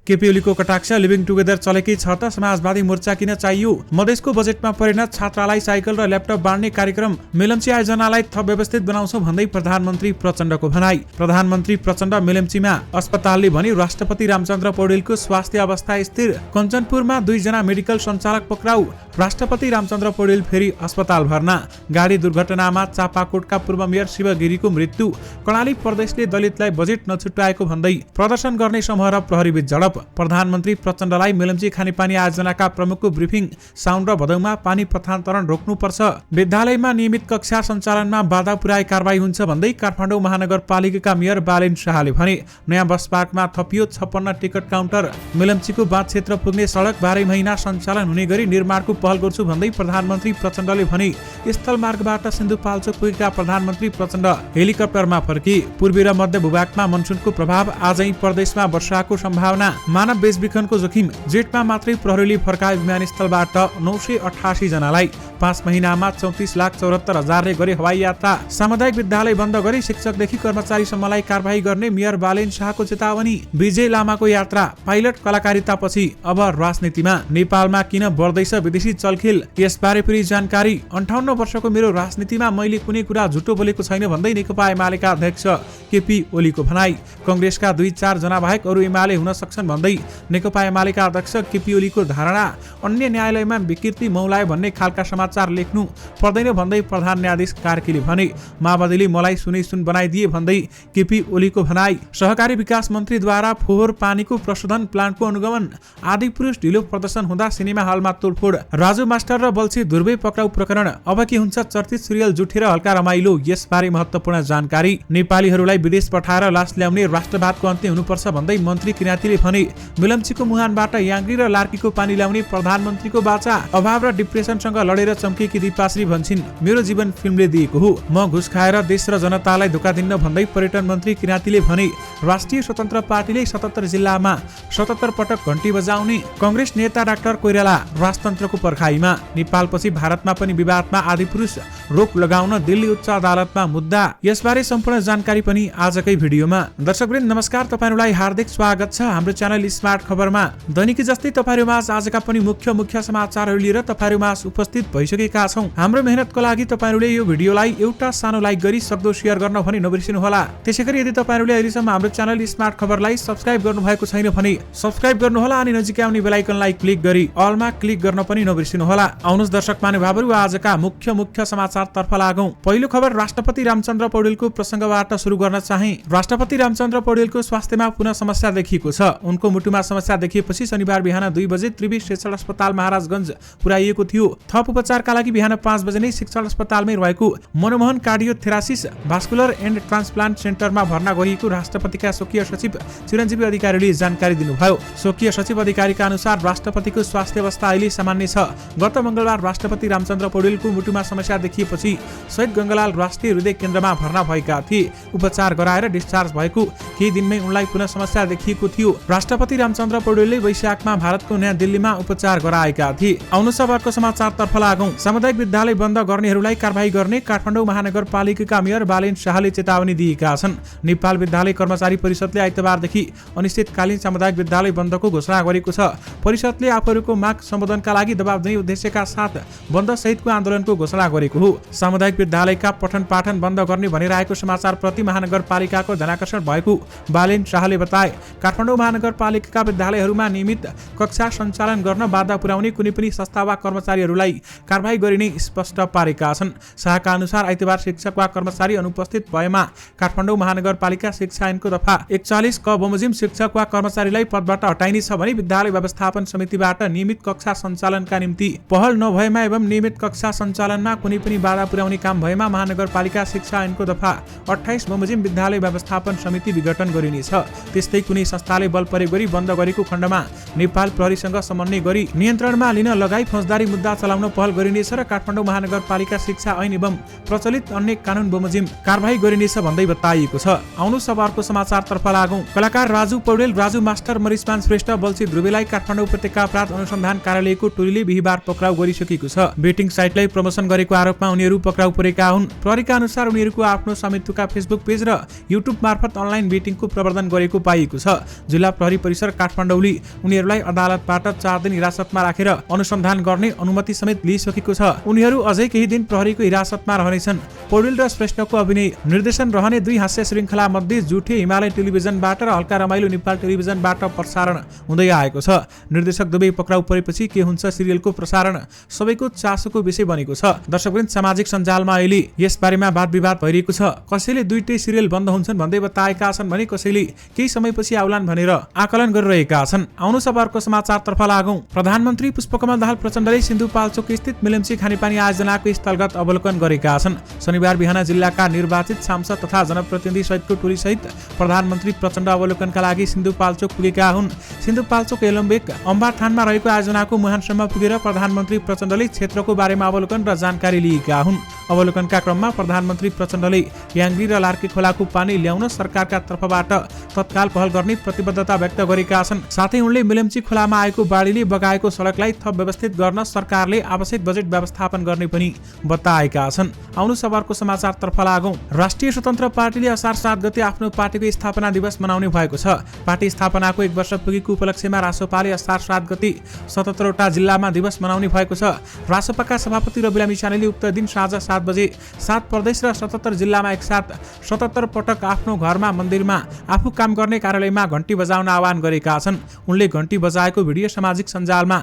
केपी ओलीको कटाक्ष living together चलेकै छ त समाजवादी मोर्चा किन चाहियो। मधेसको बजेटमा परिणत छात्रालाई साइकल र ल्यापटप बाँड्ने कार्यक्रम मेलम्ची आयोजनालाई थप व्यवस्थित बनाउँछौ भन्दै प्रधानमन्त्री प्रचण्डको भनाई। प्रधानमन्त्री प्रचण्ड मेलम्चीमा अस्पतालले भनी राष्ट्रपति रामचन्द्र पौडेलको स्वास्थ्य अवस्था स्थिर। कञ्चनपुरमा 2 जना मेडिकल सञ्चालक पक्राउ। राष्ट्रपति रामचन्द्र पौडेल फेरि अस्पताल भर्ना। गाडी दुर्घटनामा चापाकोटका पूर्व मेयर शिव गिरीको मृत्यु। कर्णाली प्रदेशले दलितलाई बजेट नछुट्याएको भन्दै प्रदर्शन गर्ने समूह र प्रहरीबीच झडप। प्रधानमन्त्री प्रचण्डलाई मेलम्ची खानेपानी आयोजनाका प्रमुखको ब्रिफिङ। साउन र भदौमा पानी प्रथान्तरण रोक्नुपर्छ। विद्यालयमा नियमित कक्षा सञ्चालनमा बाधा पुर्याए कारबाही हुन्छ भन्दै काठमाडौँ महानगरपालिकाका मेयर बालेन शाहले भने। नयाँ बस पार्कमा थपियो 56 टिकट काउन्टर। मेलम्चीको बाँध क्षेत्र पुग्ने सडक 12 महिना सञ्चालन हुने गरी निर्माणको पहल गर्छु भन्दै प्रधानमन्त्री प्रचण्डले भने। स्थल मार्गबाट सिन्धुपाल्चोक पुगेका प्रधानमन्त्री प्रचण्ड हेलिकप्टरमा फर्के। पूर्वी र मध्य भूभागमा मनसुनको प्रभाव। आजै प्रदेशमा वर्षाको सम्भावना। मानव बेचबिखनको जोखिम। जेठमा मात्रै प्रहरीले फर्काए विमानस्थलबाट 988 जनालाई। 5 महिनामा 34,74,000 गरे हवाई यात्रा। सामुदायिक विद्यालय बन्द गरी शिक्षकदेखि कर्मचारीसम्मलाई कारबाही गर्ने मेयर बालेन शाहको चेतावनी। विजय लामाको यात्रा। पाइलट कलाकारितापछि अब राजनीतिमा। नेपालमा किन बढ्दैछ विदेशी चलखेल, यसबारे फेरि जानकारी। 58 वर्षको मेरो राजनीतिमा मैले कुनै कुरा झुटो बोलेको छैन भन्दै नेकपा एमालेका अध्यक्ष केपी ओलीको भनाई। कंग्रेसका 2-4 जना बाहेक अरू एमाले हुन सक्छन् भन्दै नेकपा एमालेका अध्यक्ष केपी ओलीको धारणा। अन्य न्यायालयमा विकृति मौलायो भन्ने खालका समाचार लेख्नु पर्दैन भन्दै प्रधान न्यायाधीश कार्कीले भने। माओवादीले मलाई सुनै सुन बनाइदिए भन्दै केपी ओलीको भनाई। सहकारी विकास मन्त्रीद्वारा फोहोर पानीको प्रशोधन प्लान्टको अनुगमन। आदिपुरुष ढिलो प्रदर्शन हुँदा सिनेमा हलमा तोडफोड। राजु मास्टर र बल्छी ध्रुवे पक्राउ प्रकरण। अब के हुन्छ चर्चित सिरियल जुठेर हल्का रमाइलो, यसबारे महत्त्वपूर्ण जानकारी। नेपालीहरूलाई विदेश पठाएर लास ल्याउने राष्ट्रवादको अन्त्य हुनुपर्छ भन्दै मन्त्री किराँतीले भने। मेलम्चीको मुहानबाट याङ्ग्री र लार्कीको पानी ल्याउने प्रधानमन्त्रीको बाचा। अभाव र डिप्रेसनसँग लडेर चम्केकी दिपाश्री भन्छिन्, मेरो जीवन फिल्मले दिएको हो, म घुस खाएर देश र जनतालाई धोका दिन्न भन्दै पर्यटन मन्त्री किराँतीले भने। राष्ट्रिय स्वतन्त्र पार्टीले 77 जिल्लामा 77 पटक घण्टी बजाउने। कंग्रेस नेता डाक्टर कोइराला राजतन्त्रको पर्खाइमा। नेपालपछि भारतमा पनि विवादमा आदिपुरुष रोक लगाउन दिल्ली उच्च अदालतमा मुद्दा। यसबारे सम्पूर्ण जानकारी पनि आजकै भिडियोमा। दर्शकवृन्द नमस्कार, तपाईहरुलाई हार्दिक स्वागत छ हाम्रो च्यानल स्मार्ट खबरमा। दैनिकी जस्तै तपाईहरुमा आजका पनि मुख्य समाचारहरू लिएर तपाईहरुमा उपस्थित भइसकेका छौं। हाम्रो मेहनतको लागि तपाईहरुले यो भिडियोलाई एउटा सानो लाइक गरी सक्दो शेयर गर्न भने नबिर्सिनु होला। त्यसैगरी यदि तपाईहरुले अहिलेसम्म हाम्रो च्यानल स्मार्ट खबरलाई सब्स्क्राइब गर्नुभएको छैन भने सब्स्क्राइब गर्नु होला अनि नजिकै आउने बेल आइकनलाई क्लिक गरी अलमा क्लिक गर्न पनि नबिर्सिनु होला। आउनुहोस् दर्शक महानुभावहरु, आजका मुख्य समाचार तर्फ लागौं। पहिलो खबर राष्ट्रपति रामचन्द्र पौडेलको प्रसंगबाट सुरु गर्न चाहे। राष्ट्रपति रामचन्द्र पौडेलको स्वास्थ्यमा पुनः समस्या देखिएको छ। उनको मुटुमा समस्या देखिएपछि शनिबार बिहान 2 बजे त्रिवी शिक्षण अस्पताल महाराजगञ्ज पुर्याइएको थियो। थप उपचारका लागि बिहान 5 बजे नै शिक्षण अस्पतालमै रहेको मनमोहन कार्डियोथेरासिस भास्कुलर एन्ड ट्रान्सप्लान्ट सेन्टरमा भर्ना गरिएको राष्ट्रपतिका स्वकीय सचिव चिरञ्जीवी अधिकारीले जानकारी दिनुभयो। स्वकीय सचिव अधिकारीका अनुसार राष्ट्रपतिको स्वास्थ्य अवस्था अहिले सामान्य छ। गत मंगलबार राष्ट्रपति रामचन्द्र पौडेलको मुटुमा समस्या देखिएपछि शहीद गंगालाल राष्ट्रिय हृदय केन्द्रमा भर्ना भएका थिए। उपचार गराएर डिस्चार्ज भएको केही दिनमै उनलाई पुनः समस्या देखिएको थियो। राष्ट्रपति रामचन्द्र पौडेलले वैशाखमा भारतको नयाँ दिल्लीमा उपचार गराएका थिए। आउनुहोस् अब अर्को समाचारतर्फ लागौं। सामुदायिक विद्यालय बन्द गर्नेहरूलाई कारबाही गर्ने काठमाडौँ महानगरपालिकाका मेयर बालेन शाहले चेतावनी दिएका छन्। नेपाल विद्यालय कर्मचारी परिषदले आइतबारदेखि अनिश्चितकालीन सामुदायिक विद्यालय बन्दको घोषणा गरेको छ। परिषदले आफूहरूको माग सम्बोधनका लागि दबाव दिने उद्देश्यका साथ बन्द सहितको आन्दोलनको घोषणा गरेको हो। सामुदायिक विद्यालयका पठन पाठन बन्द गर्ने भनेर आएको समाचार प्रति महानगरपालिकाको ध्यानाकर्षण भएको बालेन शाहले बताए। काठमाडौँ महानगरपालिकाका विद्यालयहरूमा नियमित कक्षा सञ्चालन गर्न बाधा पुर्याउने कुनै पनि संस्था वा कर्मचारीहरूलाई कारबाही गरिने स्पष्ट पारेका छन्। शाहका अनुसार आइतबार शिक्षक वा कर्मचारी अनुपस्थित भएमा काठमाडौँ महानगरपालिका शिक्षा ऐनको दफा 41 क बमोजिम शिक्षक वा कर्मचारीलाई पदबाट हटाइनेछ भने विद्यालय व्यवस्थापन समितिबाट नियमित कक्षा सञ्चालनका निम्ति पहल नभएमा एवं नियमित कक्षा सञ्चालनमा कुनै पनि बाधा पुर्याउने काम भएमा महानगरपालिका शिक्षा ऐनको दफा 28 बमोजिम विद्यालय व्यवस्थापन समिति विघटन गरिनेछ। त्यस्तै कुनै संस्थाले बल प्रयोग गरी बन्द गरेको खण्डमा नेपाल प्रहरीसँग समन्वय गरी नियन्त्रणमा लिन लगाई फौजदारी मुद्दा चलाउन पहल गरिनेछ र काठमाडौँ महानगरपालिका शिक्षा ऐन एवं प्रचलित अन्य कानुन बमोजिम कारबाही गरिनेछ भन्दै बताइएको छ। आउनु सभाको समाचारतर्फ लागौं। कलाकार राजु पौडेल, राजु मास्टर, मरिसमान श्रेष्ठ, बल्छी ध्रुवेलाई काठमाडौँ उपत्यका अपराध अनुसन्धान कार्यालयको टोलीले बिहीबार पक्राउ गरिसकेको छ। बेटिङ साइटलाई प्रमोसन गरेको आरोपमा उनीहरू पक्राउ परेका हुन्। प्रहरीका अनुसार उनीहरूको आफ्नो स्वामित्वका फेसबुक पेज र युट्युब मार्फत अनलाइन बेटिङको प्रवर्धन गरेको पाइएको छ। जिल्ला प्रहरी परिसर काठमाडौँले उनीहरूलाई अदालतबाट 4 दिन हिरासतमा राखेर अनुसन्धान गर्ने अनुमति समेत लिइसकेको छ। उनीहरू अझै केही दिन प्रहरीको हिरासतमा रहनेछन्। पौडेल र श्रेष्ठको अभिनय निर्देशन रहने 2 हास्य श्रृङ्खला मध्ये जुठे हिमालय टेलिभिजनबाट र हल्का रमाइलो नेपाल टेलिभिजनबाट प्रसारण हुँदै आएको छ। निर्देशक दुवै पक्राउ परेपछि के हुन्छ सिरियलको प्रसारण सबैको चासोको विषय बनेको छ। दर्शकवृन्द, सामाजिक सञ्जालमा अहिले यस बारेमा वाद विवाद भइरहेको छ। कसैले दुईटै सिरियल बन्द हुन्छन् भन्दै बताएका छन् भने कसैले केही समयपछि आउलान् भनेर आकलन गरिरहेका छन्। आउनु सभाको समाचारतर्फ लागौं। प्रधानमन्त्री पुष्पकमल दाहाल प्रचण्डले सिन्धुपाल्चोक स्थित मिलम्ची खानेपानी आयोजनाको स्थलगत अवलोकन गरेका छन्। शनिबार बिहान जिल्लाका निर्वाचित सांसद तथा जनप्रतिनिधि सहितको टोली सहित प्रधानमन्त्री प्रचण्ड अवलोकनका लागि सिन्धुपाल्चोक पुगेका हुन्। सिन्धुपाल्चोक एलम्बेक अम्बाथानमा रहेको आयोजनाको मुहानसम्म पुगेर प्रधानमन्त्री प्रचण्डले क्षेत्रको बारेमा अवलोकन र जानकारी लिएका हुन्। अवलोकनका क्रममा प्रधानमन्त्री प्रचण्डले याङ्गी र लार्के खोलाको पानी ल्याउन सरकारका तर्फबाट तत्काल पहल गर्ने प्रतिबद्धता व्यक्त गरेका छन्। साथै उनले मिलम्ची खोलामा आएको बाढीले बगाएको सडकलाई थप व्यवस्थित गर्न सरकारले आवश्यक बजेट व्यवस्थापन गर्ने पनि बताएका छन्। आउनु सभाको समाचारतर्फ लागौं। राष्ट्रिय स्वतन्त्र पार्टीले असार 7 गते आफ्नो पार्टीको स्थापना दिवस मनाउने भएको छ। पार्टी स्थापनाको 1 वर्ष पुगेको उपलक्ष्यमा रासोपाले असार 7 गते 77 वटा जिल्लामा दिवस मनाउने भएको छ। रासोपाका सभापति रवि लामिछानेले उक्त दिन साँझ 7 बजे 7 प्रदेश र 77 जिल्लामा एकसाथ 77 पटक आफ्नो घरमा, मन्दिरमा, आफू काम गर्ने कार्यालयमा घण्टी बजाउन आह्वान गरेका छन्। उनले घण्टी बजाएको भिडियो सामाजिक सञ्जालमा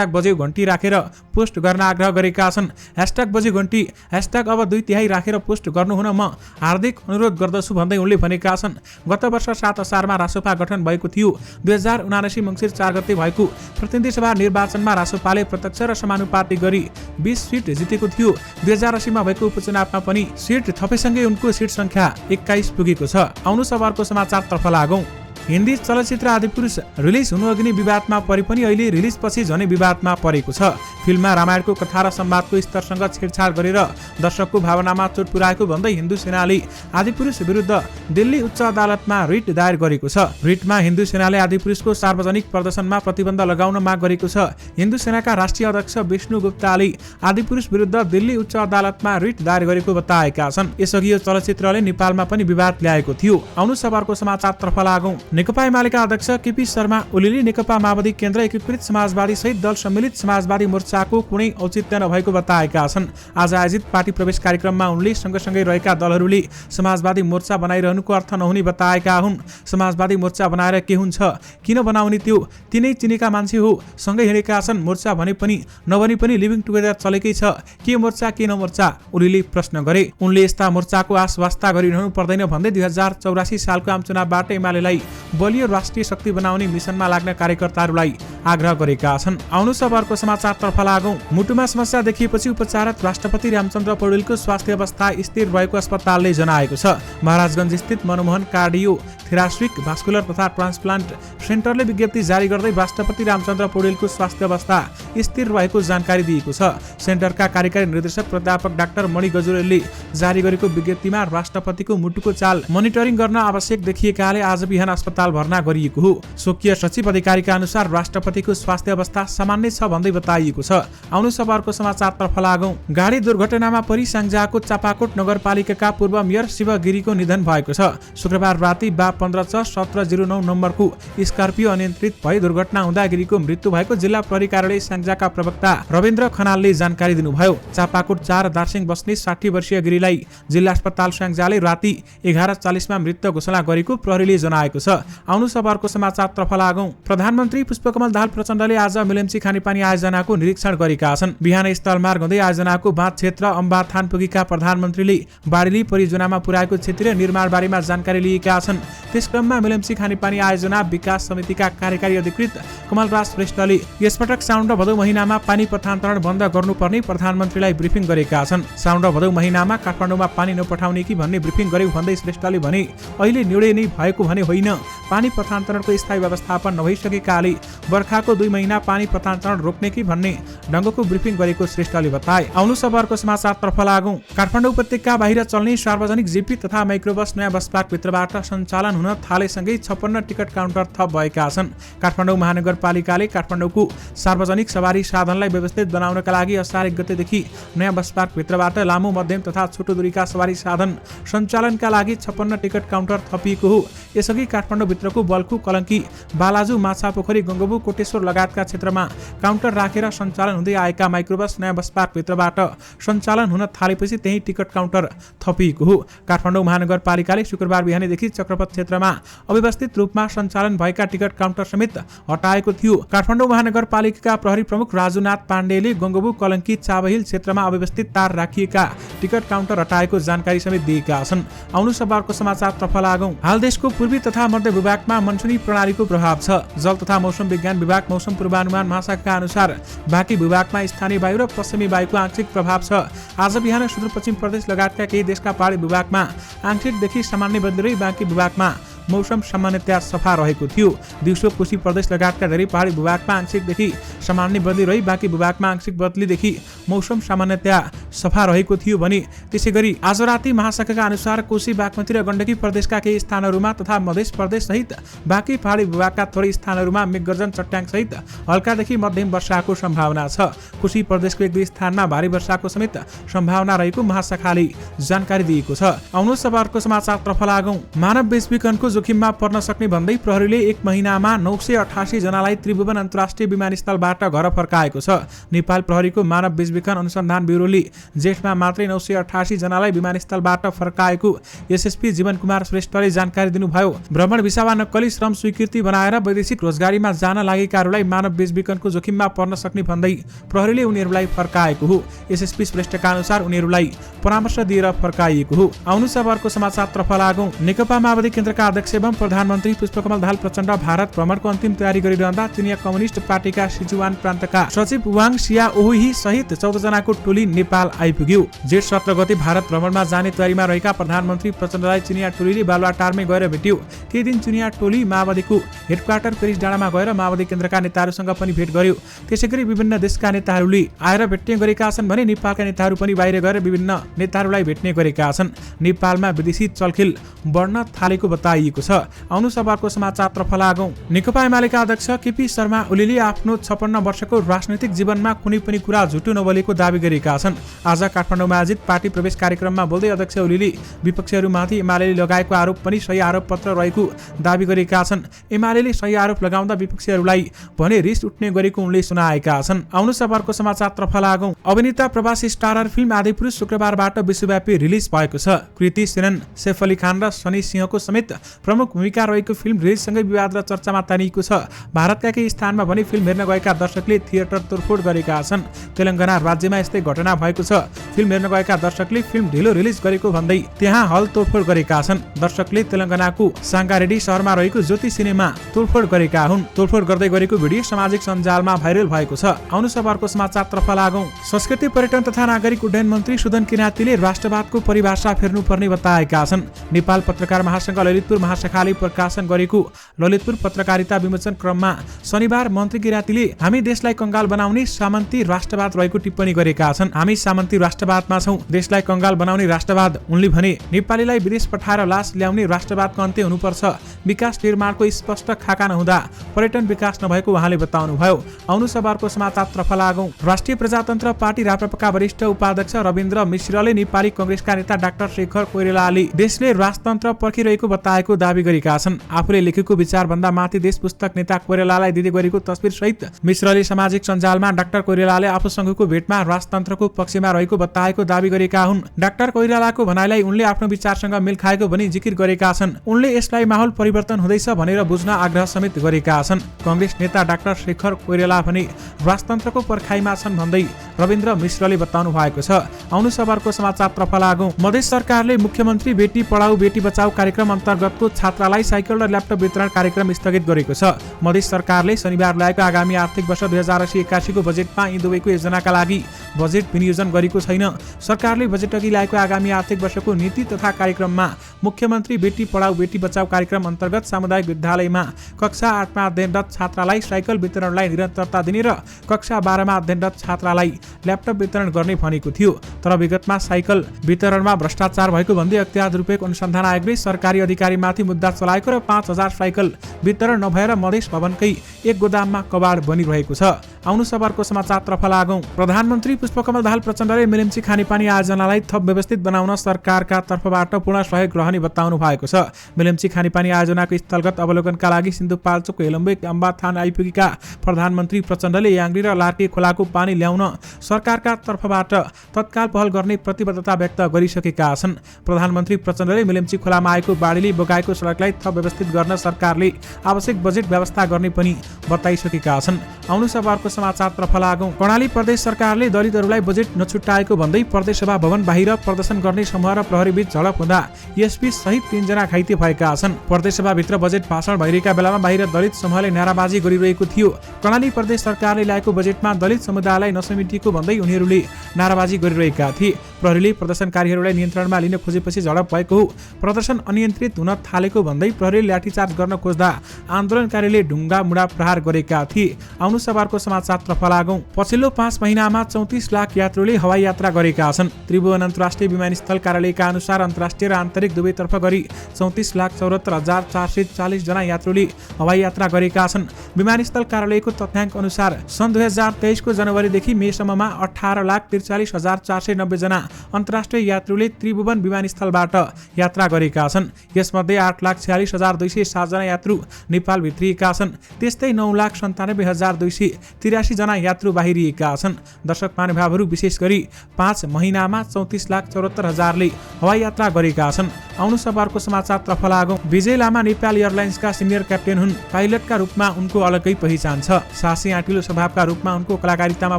#बज्यो घण्टी राखेर पोस्ट गर्न आग्रह गरेका छन्। #बज्यो घण्टी, #अब 2/3 राखेर पोस्ट गर्नुहुन म हार्दिक अनुरोध गर्दछु भन्दै उनले भनेका छन्। गत वर्ष 7 असारमा रासोपा गठन भएको थियो। 2079 मङ्सिर 4 गते भएको प्रतिनिधि सभा निर्वाचनमा रासोपाले प्रत्यक्ष र समानुपातिक गरी 20 सिट जितेको थियो। 2080 मा भएको उपचुनावमा पनि सिट थपेसँगै उनको सिट संख्या 21 पुगेको छ। आउनु सभाको समाचारतर्फ लागौं। हिन्दी चलचित्र आदिपुरुष रिलिज हुनुअघि विवादमा परे पनि अहिले रिलिजपछि झनै विवादमा परेको छ। फिल्ममा रामायणको कथा र संवादको स्तरसँग छेडछाड गरेर दर्शकको भावनामा चोट पुर्याएको भन्दै हिन्दू सेनाले आदिपुरुष विरुद्ध दिल्ली उच्च अदालतमा रिट दायर गरेको छ। रिटमा हिन्दू सेनाले आदिपुरुषको सार्वजनिक प्रदर्शनमा प्रतिबन्ध लगाउन माग गरेको छ। हिन्दू सेनाका राष्ट्रिय अध्यक्ष विष्णु गुप्ताले आदिपुरुष विरुद्ध दिल्ली उच्च अदालतमा रिट दायर गरेको बताएका छन्। यसअघि यो चलचित्रले नेपालमा पनि विवाद ल्याएको थियो। आउनु सभाको समाचारतर्फ लागौं। नेकपा एमालेका अध्यक्ष केपी शर्मा ओलीले नेकपा माओवादी केन्द्र, एकीकृत समाजवादी सहित दल सम्मिलित समाजवादी मोर्चाको कुनै औचित्य नभएको बताएका छन्। आज आयोजित पार्टी प्रवेश कार्यक्रममा उनले सँगसँगै रहेका दलहरूले समाजवादी मोर्चा बनाइरहनुको अर्थ नहुने बताएका हुन्। समाजवादी मोर्चा बनाएर के हुन्छ, किन बनाउने, त्यो तिनै चिनेका मान्छे हो, सँगै हिँडेका छन्। मोर्चा भने पनि नभने पनि लिभिङ टुगेदर चलेकै छ, के मोर्चा के नमोर्चा, ओलीले प्रश्न गरे। उनले यस्ता मोर्चाको आश वास्ता गरिरहनु पर्दैन भन्दै 2084 सालको आम चुनावबाट एमालेलाई बलियो राष्ट्रिय शक्ति बनाउने मिसनमा लाग्न कार्यकर्ताहरूलाई आग्रह गरेका छन्। आउनु सभाको समाचारतर्फ लागौं। मुटुमा समस्या देखिएपछि उपचाररत राष्ट्रपति रामचन्द्र पौडेलको स्वास्थ्य अवस्था स्थिर भएको अस्पतालले जनाएको छ। महाराजगञ्ज स्थित मनमोहन कार्डियो थेरापिक भास्कुलर तथा ट्रान्सप्लान्ट सेन्टरले विज्ञप्ति जारी गर्दै राष्ट्रपति रामचन्द्र पौडेलको स्वास्थ्य अवस्था स्थिर रहेको जानकारी दिएको छ। सेन्टरका कार्यकारी निर्देशक प्राध्यापक डाक्टर मणि गजुरेलले जारी गरेको विज्ञप्तिमा राष्ट्रपतिको मुटुको चाल मोनिटरिङ गर्न आवश्यक देखिएकाले आज बिहान अस्पताल भर्ना गरिएको हो। स्वकीय सचिव अधिकारीका अनुसार राष्ट्रपतिको स्वास्थ्य अवस्था सामान्य छ भन्दै बताइएको छ। आउनु सभाको समाचारतर्फ लागौं। गाडी दुर्घटनामा परि स्याङ्जाको चापाकोट नगरपालिकाका पूर्व मेयर शिव गिरीको निधन भएको छ। शुक्रबार राति 15/1709 नम्बरको स्कर्पियो अनियन्त्रित भई दुर्घटना हुँदा गिरीको मृत्यु भएको जिल्ला प्रहरी कार्यालय स्याङ्जाका प्रवक्ता रविन्द्र खनालले जानकारी दिनुभयो। चापाकोट 4 दार्सिङ बस्ने 60 वर्षीय गिरीलाई जिल्ला अस्पताल स्याङ्जाले राति 11:40 मा मृत घोषणा गरेको प्रहरीले जनाएको छ। आउनु सभाको समाचारतर्फ लागौं। प्रधानमन्त्री पुष्पकमल दाहाल प्रचण्डले आज मिलम्ची खानेपानी आयोजनाको निरीक्षण गरेका छन्। बिहान स्थलमार्ग हुँदै आयोजनाको बाँध क्षेत्र अम्बाथान पुगेका प्रधानमन्त्रीले बाढीले परियोजनामा पुर्याएको क्षेत्रीय निर्माण बारेमा जानकारी लिएका छन्। त्यसक्रममा मिलम्ची खानेपानी आयोजना विकास समितिका कार्यकारी अधिकृत कमलराज श्रेष्ठले यसपटक साउन र भदौ महिनामा पानी पठान्तरण बन्द गर्नुपर्ने प्रधानमन्त्रीलाई ब्रिफिङ गरेका छन्। साउन र भदौ महिनामा काठमाडौँमा पानी नपठाउने कि भन्ने ब्रिफिङ गर्यो भन्दै श्रेष्ठले भने अहिले निर्णय नै भएको भने होइन, पानी पठान्तरणको स्थायी व्यवस्थापन नभइसकेकाले बर्खाको 2 महिना पानी पताञ्चरण रोक्ने कि भन्ने ढङ्गको ब्रिफिङ गरेको श्रेष्ठले बताए। आउनु सबरको समाचारतर्फ लागौं। काठमाडौँ उपत्यका बाहिर चल्ने सार्वजनिक जिपी तथा माइक्रोबस नयाँ बस पार्कभित्रबाट सञ्चालन हुन थालेसँगै 56 टिकट काउन्टर थप भएका छन्। काठमाडौँ महानगरपालिकाले काठमाडौँको सार्वजनिक सवारी साधनलाई व्यवस्थित बनाउनका लागि असार 1 गतेदेखि नयाँ बस पार्कभित्रबाट लामो, मध्यम तथा छोटो दूरीका सवारी साधन सञ्चालनका लागि 56 टिकट काउन्टर थपिएको हो। यसअघि काठमाडौँभित्रको बल्खु, कलङ्की, बालाजु, माछापोखरी, गङ्गबु, कोटेश्वर लगायतका क्षेत्रमा काउन्टर राखेर सञ्चालन हुँदै आएका माइक्रोबस नयाँ बस पार्कभित्रबाट सञ्चालन हुन थालेपछि त्यही टिकट काउन्टर थपिएको हो। काठमाडौँ महानगरपालिकाले शुक्रबार बिहानैदेखि चक्रपथ क्षेत्रमा अव्यवस्थित रूपमा सञ्चालन भएका टिकट काउन्टर समेत हटाएको थियो। काठमाडौँ महानगरपालिकाका प्रहरी प्रमुख राजुनाथ पाण्डेले गङ्गबु, कलङ्की, चाबहिल क्षेत्रमा अव्यवस्थित तार राखिएका टिकट काउन्टर हटाएको जानकारी समेत दिएका छन्। आउनु सबरको समाचारतर्फ लागौं। हाल देशको पूर्वी तथा मध्य भूभागमा मनसुनी प्रणालीको प्रभाव छ। जल तथा मौसम विज्ञान विभाग मौसम पूर्वानुमान महाशाखाका अनुसार बाँकी भूभागमा स्थानीय वायु र पश्चिमी वायुको आंशिक प्रभाव छ। आज बिहान सुदूरपश्चिम प्रदेश लगायतका केही देशका पहाडी भूभागमा आंशिकदेखि सामान्य बदली रही बाँकी भूभागमा मौसम सामान्यतया सफा रहेको थियो। दिउँसो कोशी प्रदेश लगायतका धेरै पहाडी भूभागमा आंशिकदेखि सामान्य बदली रही बाँकी भूभागमा आंशिक बदलीदेखि मौसम सामान्यतया सफा रहेको थियो भने त्यसैगरी आज राति महाशाखाका अनुसार कोशी, बागमती र गण्डकी प्रदेशका केही स्थानहरूमा तथा मध्य प्रदेश सहित बाँकी पहाडी भूभागका थोरै स्थानहरूमा मेघगर्जन, चट्याङ सहित हल्कादेखि मध्यम वर्षाको सम्भावना छ। कोशी प्रदेशको 1-2 स्थानमा भारी वर्षाको समेत सम्भावना रहेको महाशाखाले जानकारी दिएको छ। आउनु सबरको समाचारतर्फ लागौं। मानव बेचबिखनको जोखिममा पर्न सक्ने भन्दै प्रहरीले 1 महिनामा 988 जनालाई त्रिभुवन अन्तर्राष्ट्रिय विमानस्थलबाट घर फर्काएको छ। नेपाल प्रहरीको मानव बेचबिखन अनुसन्धान ब्युरोले जेठमा मात्रै 988 जनालाई विमानस्थलबाट फर्काएको एसएसपी जीवन कुमार श्रेष्ठले जानकारी दिनुभयो। भ्रमण भिसा वा नक्कली श्रम स्वीकृति बनाएर वैदेशिक रोजगारीमा जान लागेकाहरूलाई मानव बेचबिखनको जोखिममा पर्न सक्ने भन्दै प्रहरीले उनीहरूलाई फर्काएको हो। एसएसपी श्रेष्ठका अनुसार उनीहरूलाई परामर्श दिएर फर्काइएको हो। आउनु सबरको समाचारतर्फ लागौं। नेकपा माओवादी केन्द्रका अध्यक्ष एवं प्रधानमन्त्री पुष्पकमल दाहाल प्रचण्ड भारत भ्रमणको अन्तिम तयारी गरिरहँदा चिनिया कम्युनिस्ट पार्टीका सिचुवान प्रान्तका सचिव वाङ सियाओही सहित 14 जनाको टोली नेपाल आइपुग्यो। जेठ 17 गते भारत भ्रमणमा जाने तयारीमा रहेका प्रधानमन्त्री प्रचण्डलाई चिनिया टोलीले बालुवाटारमै गएर भेट्यो। केही दिन चिनिया टोली माओवादीको हेडक्वार्टर पेरिस डाँडामा गएर माओवादी केन्द्रका नेताहरूसँग पनि भेट गर्यो। त्यसैगरी विभिन्न देशका नेताहरूले आएर भेट्ने गरेका छन् भने नेपालका नेताहरू पनि बाहिर गएर विभिन्न नेताहरूलाई भेट्ने गरेका छन्। नेपालमा विदेशी चलखेल बढ्न थालेको बताइएको छ। आउनु सबरको समाचारतर्फ लागौं। नेकपा एमालेका अध्यक्ष केपी शर्मा ओलीले आफ्नो 56 वर्षको राजनैतिक जीवनमा कुनै पनि कुरा झुटो नबोलेको दावी गरेका छन्। आज काठमाडौँमा आयोजित पार्टी प्रवेश कार्यक्रममा बोल्दै अध्यक्ष ओलीले विपक्षीहरूमाथि एमालेले लगाएको आरोप पनि सही आरोप पत्र रहेको दावी गरेका छन्। एमालेले सही आरोप लगाउँदा विपक्षीहरूलाई भने रिस उठ्ने गरेको उनले सुनाएका छन्। आउनु सबरको समाचारतर्फ लागौं। अभिनेता प्रवासी स्टारर फिल्म आदिपुरुष शुक्रबारबाट विश्वव्यापी रिलिज भएको छ। कृति सेनन, सैफ अली खान र सनी सिंहको समेत प्रमुख भूमिका रहेको फिल्म रिलिजसँगै विवाद र चर्चामा तानिएको छ। भारतका केही स्थानमा भने फिल्म हेर्न गएका दर्शकले थिएटर तोडफोड गरेका छन्। तेलंगाना राज्यमा यस्तै घटना भएको छ। फिल्म हेर्न गएका दर्शकले फिल्म ढिलो रिलिज गरेको भन्दै त्यहाँ हल तोडफोड गरेका छन्। दर्शकले तेलंगानाको सांगारेड्डी शहरमा रहेको ज्योति सिनेमा तोडफोड गरेका हुन्। तोडफोड गर्दै गरेको भिडियो सामाजिक सञ्जालमा भाइरल भएको छ। आउनु सबरको समाचारतर्फ लागौं। संस्कृति, पर्यटन तथा नागरिक उड्डयन मन्त्री सुदन किराँतीले राष्ट्रवादको परिभाषा फेर्नुपर्ने बताएका छन्। नेपाल पत्रकार महासंघ ललितपुर महाशाखाले प्रकाशन गरेको ललितपुर पत्रकारिता विमोचन क्रममा शनिबार मन्त्री किराँतीले हामी देशलाई कंगाल बनाउने सामन्ती राष्ट्रवाद रहेको टिप्पणी गरेका छन्। हामी सामन्ती राष्ट्रवादमा छौं, देशलाई कंगाल बनाउने राष्ट्रवाद। उनले भने नेपालीलाई विदेश पठाएर लास ल्याउने राष्ट्रवादको अन्त्य हुनुपर्छ। विकास निर्माणको स्पष्ट खाका नहुँदा पर्यटन विकास नभएको उहाँले बताउनुभयो। आउनु सबरको समाचारतर्फ लागौं। राष्ट्रिय प्रजातन्त्र पार्टी राप्रपाका वरिष्ठ उपाध्यक्ष रविन्द्र मिश्रले नेपाली कंग्रेसका नेता डाक्टर शेखर कोइरालाले देशले राजतन्त्र पर्खिरहेको बताएको दावी गरेका छन्। आफूले लेखेको विचारभन्दा माथि देश पुस्तक नेता कोइरालालाई दिँदै गरेको तस्बिर सहित मिश्रले सामाजिक सञ्जालमा डाक्टर कोइरालाले आफूसँगको भेटमा राजतन्त्रको पक्षमा रहेको बताएको दावी गरेका हुन्। डाक्टर कोइरालाको भनाइलाई उनले आफ्नो विचारसँग मेल खाएको भनी जिकिर गरेका छन्। उनले यसलाई माहौल परिवर्तन हुँदैछ भनेर बुझ्न आग्रह समेत गरेका छन्। कंग्रेस नेता डाक्टर शेखर कोइराला भने राजतन्त्रको पर्खाइमा छन् भन्दै रविन्द्र मिश्रले बताउनु भएको छ। आउनु सबरको समाचारतर्फ लागौं। मधेस सरकारले मुख्यमन्त्री बेटी पढाऊ बेटी बचाऊ कार्यक्रम अन्तर्गतको छात्रालाई साइकल र ल्यापटप वितरण कार्यक्रम स्थगित गरेको छ। मधेस सरकारले शनिबार ल्याएको आगामी आर्थिक वर्ष 2080-81 को बजेटमा यी दुवैको योजनाका लागि बजेट विनियोजन गरेको छैन। सरकारले बजेट अघि ल्याएको आगामी आर्थिक वर्षको नीति तथा कार्यक्रममा मुख्यमन्त्री बेटी पढाऊ बेटी बचाऊ कार्यक्रम अन्तर्गत सामुदायिक विद्यालयमा कक्षा 8मा अध्ययनरत छात्रालाई साइकल वितरणलाई निरन्तरता दिने र कक्षा 12मा अध्ययनरत छात्रालाई ल्यापटप वितरण गर्ने भनेको थियो। तर विगतमा साइकल वितरणमा भ्रष्टाचार भएको भन्दै अख्तियार दुरुपयोग अनुसन्धान आयोगले सरकारी अधिकारीमाथि मुद्दा चलाएको र 5000 साइकल वितरण नभएर मधेस भवनकै एक गोदाममा कबाड बनिरहेको छ। आउनु सवारको समाचारतर्फ लागौं। प्रधानमन्त्री पुष्पकमल दाहाल प्रचण्डले मेलम्ची खानेपानी आयोजनालाई थप व्यवस्थित बनाउन सरकारका तर्फबाट पूर्ण सहयोग रहने बताउनु भएको छ। मेलम्ची खानेपानी आयोजनाको स्थलगत अवलोकनका लागि सिन्धुपाल्चोक हेलम्बे अम्बाथान आइपुगेका प्रधानमन्त्री प्रचण्डले याङ्ली र लार्के खोलाको पानी ल्याउन सरकारका तर्फबाट तत्काल पहल गर्ने प्रतिबद्धता व्यक्त गरिसकेका छन्। प्रधानमन्त्री प्रचण्डले मेलम्ची खोलामा आएको बाढीले बगाएको सडकलाई थप व्यवस्थित गर्न सरकारले आवश्यक बजेट व्यवस्था गर्ने पनि बताइसकेका छन्। आउनु सवारको समाचारतर्फ लागौं। कर्णाली प्रदेश सरकारले दलितहरूलाई बजेट नछुट्याएको भन्दै प्रदेशसभा भवन बाहिर प्रदर्शन गर्ने समूह र प्रहरीबीच झडप हुँदा एसपी सहित 3 जना घाइते भएका छन्। प्रदेशसभाभित्र बजेट भाषण भइरहेका बेलामा बाहिर दलित समूहले नाराबाजी गरिरहेको थियो। कर्णाली प्रदेश सरकारले ल्याएको बजेटमा दलित समुदायलाई नसमेटिएको भन्दै उनीहरूले नाराबाजी गरिरहेका थिए। प्रहरीले प्रदर्शनकारीहरूलाई नियन्त्रणमा लिन खोजेपछि झडप भएको हो। प्रदर्शन अनियन्त्रित हुन थालेको भन्दै प्रहरीले लाठीचार्ज गर्न खोज्दा आन्दोलनकारीले ढुङ्गा मुढा प्रहार गरेका थिए। आउनु सवारको समाचारतर्फ लागौं। पछिल्लो 5 महिनामा 34 लाख यात्रुले हवाई यात्रा गरेका छन्। त्रिभुवन अन्तर्राष्ट्रिय विमानस्थल कार्यालयका अनुसार अन्तर्राष्ट्रिय र आन्तरिक दुवैतर्फ गरी 34,74,440 जना यात्रुले हवाई यात्रा गरेका छन्। विमानस्थल कार्यालयको तथ्याङ्क अनुसार सन् 2023 को जनवरीदेखि मेसम्ममा 18,43,490 जना अन्तर्राष्ट्रिय यात्रुले त्रिभुवन विमानस्थलबाट यात्रा गरेका छन्। यसमध्ये 8,46,207 जना यात्रु नेपाल भित्रिएका छन्। त्यस्तै 9,97,283 जना यात्रु बाहिरिएका छन्। दर्शक महानुभावहरू विशेष गरी 5 महिनामा 34,74,000ले हवाई यात्रा गरेका छन्। आउनु सवारको समाचारतर्फ लागौं। विजय लामा नेपाल एयरलाइन्सका सिनियर क्याप्टेन हुन्। पाइलटका रूपमा उनको अलग्गै पहिचान छ। साहसी आँटिलो स्वभावका रूपमा उनको कलाकारितामा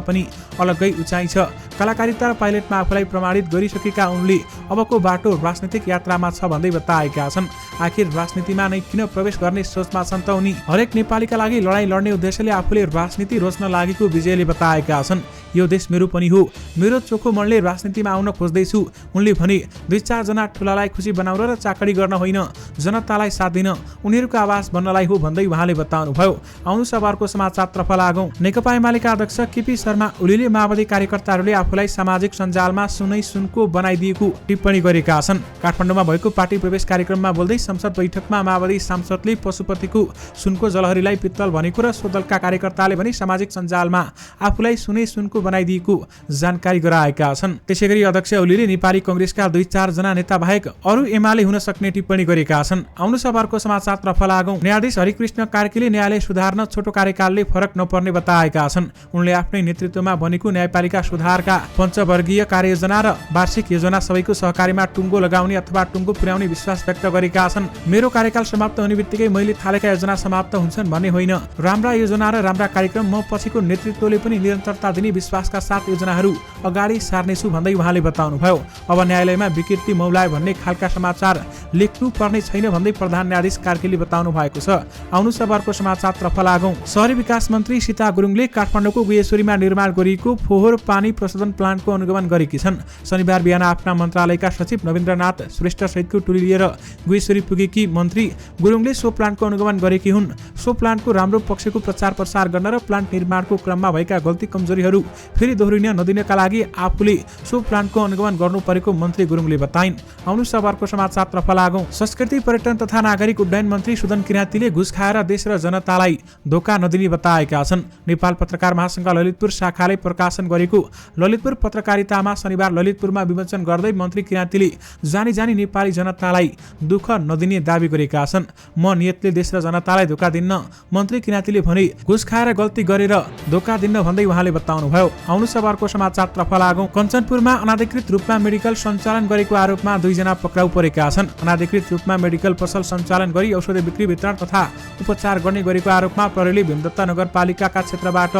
पनि अलग्गै उचाइ छ। कलाकारिता र पाइलटमा आफूलाई प्रमाणित गरिसकेका उनले अबको बाटो राजनीतिक यात्रामा छ भन्दै बताएका छन्। आखिर राजनीतिमा नै किन प्रवेश गर्ने सोचमा छन् त उनी? हरेक नेपालीका लागि लडाईँ लड्ने उद्देश्यले आफूले राजनीति रोज्न लागेको विजयले बताएका छन्। यो देश मेरो पनि हो, मेरो चोखो मनले राजनीतिमा आउन खोज्दैछु उनले भने। 2-4 जना ठुलालाई खुसी बनाउन र चाकडी गर्न होइन, जनतालाई साथ दिन, उनीहरूको आवाज बन्नलाई हो भन्दै उहाँले बताउनुभयो। आउनु सवारको समाचारतर्फ लागौं। नेकपा एमालेका अध्यक्ष केपी शर्मा ओलीले माओवादी कार्यकर्ताहरूले आफूलाई सामाजिक सञ्जालमा सुनको बनाइदिएको टिप्पणी गरेका छन्। काठमाडौँमा भएको पार्टी प्रवेश कार्यक्रममा बोल्दै संसद बैठकमा माओवादी सांसदले पशुपतिको सुनको जलहरीलाई पित्तल भनेको र सो दलका कार्यकर्ताले भने सामाजिक सञ्जालमा आफूलाई सुनको बनाइदिएको जानकारी गराएका छन्। त्यसैगरी अध्यक्ष ओलीले नेपाली कांग्रेसका 2-4 जना नेता बाहेक अरू एमाले हुन सक्ने टिप्पणी गरेका छन्। आउनु सवारको समाचारतर्फ लागौं। न्यायाधीश हरिकृष्ण कार्कीले न्यायालय सुधार्न छोटो कार्यकालले फरक नपर्ने बताएका छन्। उनले आफ्नै नेतृत्वमा बनेको न्यायपालिका सुधारका पञ्चवर्गीय कार्ययोजना र वार्षिक योजना सबैको सहकारीमा टुङ्गो लगाउने अथवा टुङ्गो पुर्याउने विश्वास व्यक्त गरेका छन्। मेरो कार्यकाल समाप्त हुने बित्तिकै मैले थालेका योजना समाप्त हुन्छन् भन्ने होइन, राम्रा योजना र राम्रा कार्यक्रम म पछिको नेतृत्वले पनि निरन्तरता दिने विश्वासका साथ योजनाहरू अगाडि सार्नेछु भन्दै उहाँले बताउनुभयो। अब न्यायालयमा विकृति मौलायो भन्ने खालका समाचार लेख्नु पर्ने छैन भन्दै प्रधान न्यायाधीश कार्कीले बताउनु भएको छ। आउनु सवारको समाचारतर्फ लागौं। शहरी विकास मन्त्री सीता गुरुङले काठमाडौँको गुहेश्वरीमा निर्माण गरिएको फोहोर पानी प्रशोधन प्लान्टको अनुगमन गरेकी छन्। शनिबार बिहान आफ्ना मन्त्रालयका सचिव नवीन्द्रनाथ श्रेष्ठ सहितको टोली लिएर गुहेश्वरी पुगेकी मन्त्री गुरुङले सो प्लान्टको अनुगमन गरेकी हुन्। सो प्लान्टको राम्रो पक्षको प्रचार प्रसार गर्न र प्लान्ट निर्माणको क्रममा भएका गल्ती कमजोरीहरू फेरि दोहोरिन नदिनका लागि आफूले सो प्लान्टको अनुगमन गर्नु परेको मन्त्री गुरुङले बताइन्। आउनु सवारको समाचारतर्फ लागौं। संस्कृति पर्यटन तथा नागरिक उड्डयन मन्त्री सुदन किराँतीले घुस खाएर देश र जनतालाई धोका नदिने बताएका छन्। नेपाल पत्रकार महासंघ ललितपुर शाखाले प्रकाशन गरेको ललितपुर पत्रकारितामा शनिबार ललितपुरमा विमोचन गर्दै मन्त्री किराँतीले जानी जानी नेपाली जनतालाई दुःख नदिने दावी गरेका छन्। म नियतले देश र जनतालाई धोका दिन्न, मन्त्री किराँतीले भने। घुस खाएर गल्ती गरेर धोका दिन्न भन्दै उहाँले बताउनुभयो। आउनु सवारको समाचारतर्फ लागौं। कञ्चनपुरमा अनाधिकृत रूपमा मेडिकल सञ्चालन गरेको आरोपमा 2 जना पक्राउ परेका छन्। अनाधिकृत रूपमा मेडिकल पसल सञ्चालन गरी औषधि बिक्री वितरण तथा उपचार गर्ने गरेको आरोपमा प्रहरीले भीमदत्ता नगरपालिकाका क्षेत्रबाट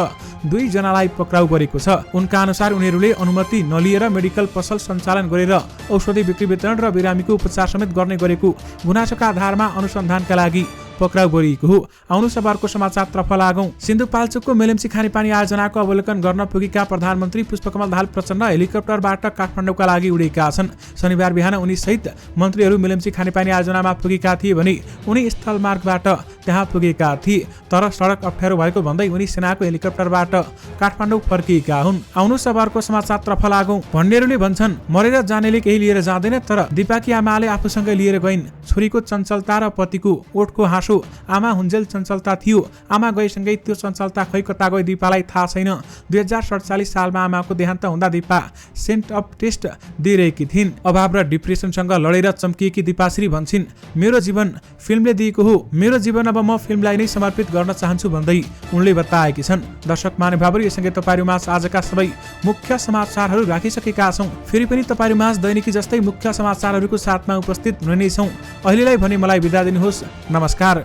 2 जनालाई पक्राउ गरेको छ। उनका अनुसार उनीहरूले अनुमति नलिएर मेडिकल पसल सञ्चालन गरेर औषधि बिक्री वितरण र बिरामीको उपचार समेत गर्ने गरेको गुनासोका आधारमा अनुसन्धानका लागि पक्राउ गरिएको हो। आउनु सबरको समाचारतर्फ लागौं। सिन्धुपाल्चोकको मेलम्ची खानेपानी आयोजनाको अवलोकन गर्न पुगेका प्रधानमन्त्री पुष्पकमल दाहाल प्रचण्ड हेलिकप्टरबाट काठमाडौँका लागि उडेका छन्। शनिबार बिहान उनी सहित मन्त्रीहरू मेलम्ची खानेपानी आयोजनामा पुगेका थिए भने उनी स्थलमार्गबाट त्यहाँ पुगेका थिए, तर सडक अप्ठ्यारो भएको भन्दै उनी सेनाको हेलिकप्टरबाट काठमाडौँ फर्किएका हुन्। आउनु सबरको समाचारतर्फ लागौं। भन्नेहरूले भन्छन् मरेर जानेले केही लिएर जाँदैन, तर दिपाकी आमाले आफूसँगै लिएर गइन्। छोरीको चञ्चलता र पतिको ओठको हाँसो। आमा हुन्जेल चञ्चलता थियो, आमा गएसँगै त्यो चञ्चलता खै कता गयो दिपालाई थाहा छैन। 2047 सालमा आमाको देहान्त हुँदा दिपा सेन्ट अफ टेस्ट दिइरहेकी थिइन्। अभाव र डिप्रेसनसँग लडेर चम्किएकी दिपाश्री भन्छन्, मेरो जीवन फिल्मले दिएको हो, मेरो जीवन अब म फिल्मलाई नै समर्पित गर्न चाहन्छु भन्दै उनले बताएकी छन्। दर्शक महानुभावहरू, यससँगै तपाईँहरूमाझ आजका सबै मुख्य समाचारहरू राखिसकेका छौँ। फेरि पनि तपाईँहरूमाझ दैनिकी जस्तै मुख्य समाचारहरूको साथमा उपस्थित हुने नै छौँ। अहिलेलाई भने मलाई बिदा दिनुहोस्। नमस्कार।